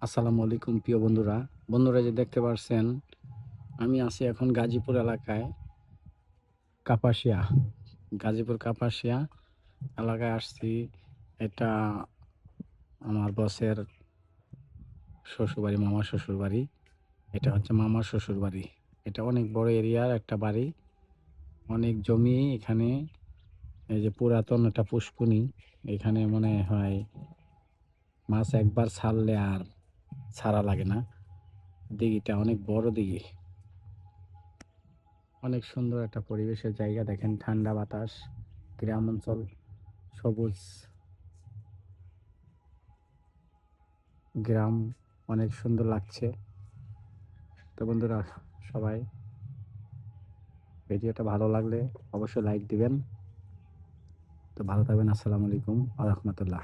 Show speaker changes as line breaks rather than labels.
আসসালামু আলাইকুম প্রিয় বন্ধুরা। বন্ধুরা যে দেখতে পারছেন আমি আছি এখন গাজীপুর এলাকায় কাপাসিয়া। গাজীপুর কাপাসিয়া এলাকায় আসছি। এটা আমার বসের শ্বশুরবাড়ি, মামার শ্বশুরবাড়ি। এটা হচ্ছে মামার শ্বশুরবাড়ি। এটা অনেক বড় এরিয়ার একটা বাড়ি। অনেক জমি এখানে। এই যে পুরাতন একটা পুষ্কুনি। এখানে মনে হয় মাছ একবার ছাড়লে আর ছাড়া লাগে না। দিঘিটা অনেক বড় দিঘি। অনেক সুন্দর একটা পরিবেশের জায়গা, দেখেন ঠান্ডা বাতাস, গ্রাম অঞ্চল, সবুজ গ্রাম, অনেক সুন্দর লাগছে। তো বন্ধুরা, সবাই ভিডিওটা ভালো লাগলে অবশ্যই লাইক দিবেন। তো ভালো থাকবেন। আসসালামু আলাইকুম ওয়া রাহমাতুল্লাহ।